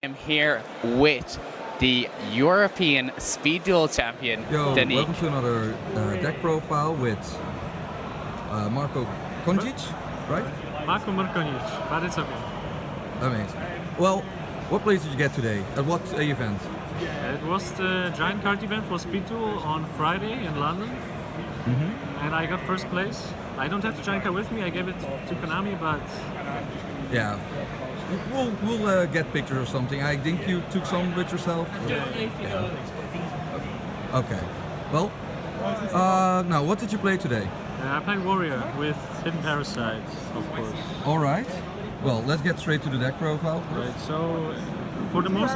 I'm here with the European Speed Duel champion, Yo, Denis. welcome to another deck profile with Marko Mrkonjic, right? Marko Mrkonjic, but it's okay. Amazing. Well, what place did you get today? At what event? It was the giant card event for Speed Duel on Friday in London, and I got first place. I don't have the giant card with me, I gave it to Konami, but Yeah, we'll get pictures or something. I think you took some with yourself. Yeah. Okay. Well, now what did you play today? I played Warrior with Hidden Parasite, of course. All right. Well, let's get straight to the deck profile first. Right, so for the most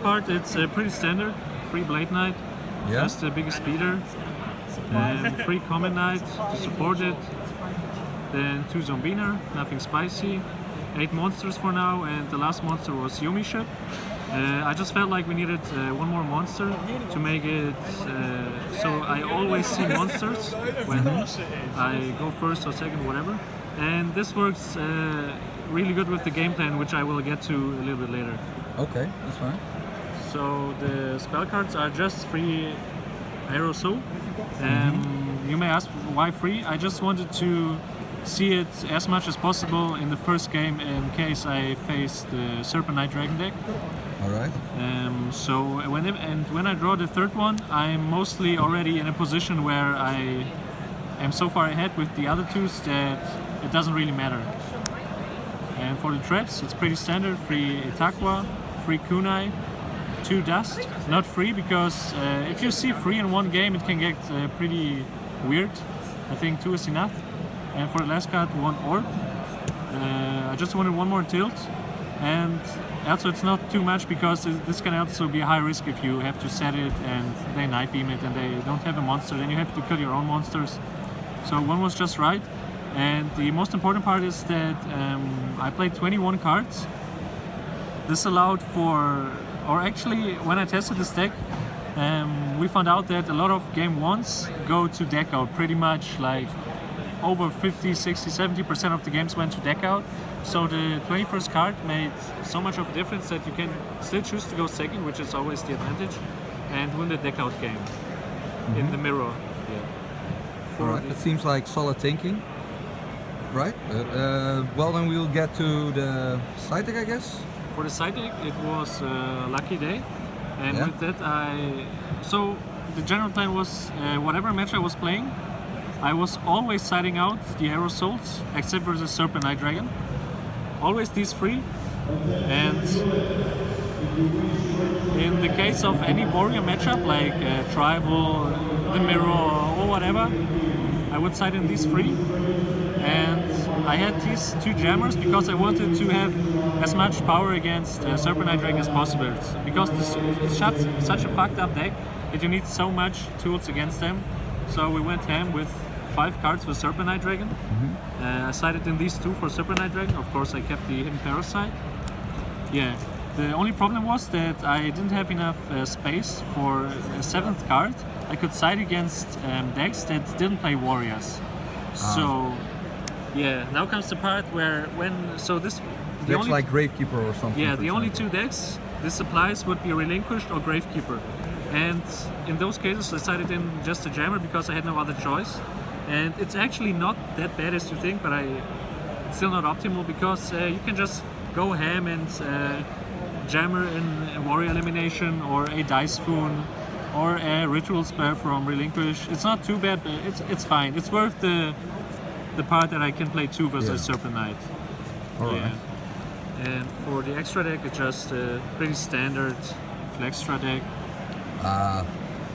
part, it's pretty standard. Free Blade Knight, Yeah. just the biggest speeder, and free Comet Knight to support it, then 2 Zombiner, nothing spicy, 8 monsters for now, and the last monster was Yomi Ship. I just felt like we needed one more monster to make it so I always see monsters when I go first or second, whatever. And this works really good with the game plan, which I will get to a little bit later. Okay, that's fine. So the spell cards are just free aerosol. You may ask why free. I just wanted to see it as much as possible in the first game in case I face the Serpent Knight Dragon deck. All right. So when I draw the third one, I'm mostly already in a position where I am so far ahead with the other twos that it doesn't really matter. And for the traps, it's pretty standard: free Itakwa, free Kunai, 2 Dust. Not free because if you see free in one game, it can get pretty weird. I think 2 is enough. And for the last card, 1 Orb. I just wanted one more tilt. And also it's not too much because this can also be a high risk if you have to set it and they night beam it and they don't have a monster, then you have to kill your own monsters. So 1 was just right. And the most important part is that I played 21 cards. This allowed for, or actually when I tested this deck, we found out that a lot of game 1s go to deck out, pretty much like over 50, 60, 70% of the games went to deck out. So the 21st card made so much of a difference that you can still choose to go second, which is always the advantage, and win the deck out game in the mirror. Yeah. All right. It seems like solid thinking. Right. Well, then we'll get to the side deck, I guess. For the side deck, it was a lucky day, and Yeah. with that so the general plan was whatever match I was playing, I was always siding out the aerosols, except for the Serpent Knight Dragon. Always these 3, and in the case of any warrior matchup like tribal, the mirror, or whatever, I would side in these 3. And I had these 2 jammers because I wanted to have as much power against Serpent Knight Dragon as possible. Because it's such a fucked up deck that you need so much tools against them. So we went ham with 5 cards for Serpent Knight Dragon. I sided in these 2 for Serpent Knight Dragon. Of course, I kept the Hidden Parasite. Yeah. The only problem was that I didn't have enough space for a 7th card. I could side against decks that didn't play warriors. So, yeah. Now comes the part where Decks like Gravekeeper or something. yeah, for the only example. 2 decks this applies would be Relinquished or Gravekeeper. And in those cases I sided in just a jammer because I had no other choice. And it's actually not that bad as you think, but it's still not optimal because you can just go ham and jammer in a warrior elimination or a dice spoon or a ritual spell from Relinquish. It's not too bad, but it's fine. It's worth the part that I can play 2 versus Serpent Knight. All right. And for the extra deck, it's just a pretty standard Flextra deck.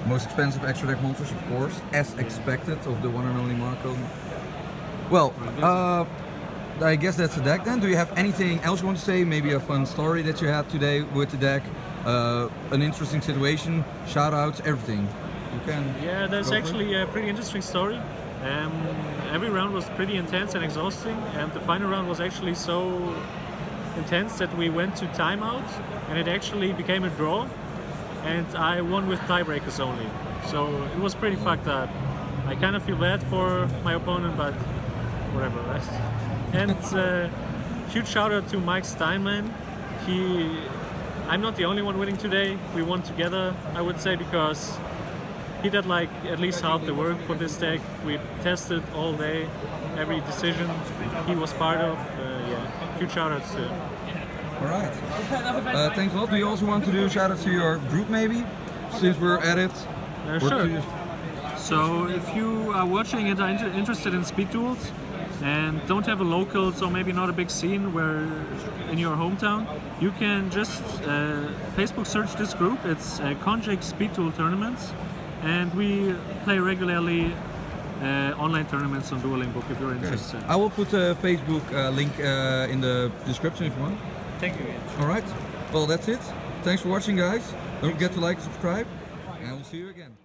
Most expensive extra deck monsters, of course, as expected of the one and only Marko. Well, I guess that's the deck then. Do you have anything else you want to say? Maybe a fun story that you had today with the deck? An interesting situation, shout outs, everything. You can. Yeah, that's actually a pretty interesting story. Every round was pretty intense and exhausting, and the final round was actually so intense that we went to timeout, and it actually became a draw. And I won with tiebreakers only, so it was pretty fucked up. I kind of feel bad for my opponent, but whatever, right? And huge shout out to Mike Steinman. He I'm not the only one winning today. We won together, I would say, because he did like at least half the work for this deck. We tested all day, every decision he was part of. Yeah, huge shout outs to him. All right. Thanks a lot. Do you also want to do a shout out to your group maybe, since we're at it? Sure. So if you are watching and are interested in speed duels and don't have a local, so maybe not a big scene where in your hometown, you can just Facebook search this group. It's Mrkonjic Speed Duel Tournaments, and we play regularly online tournaments on Dueling Book if you're interested. I will put a Facebook link in the description if you want. Thank you. All right. Well, that's it. Thanks for watching, guys. Don't forget to like and subscribe, and we'll see you again.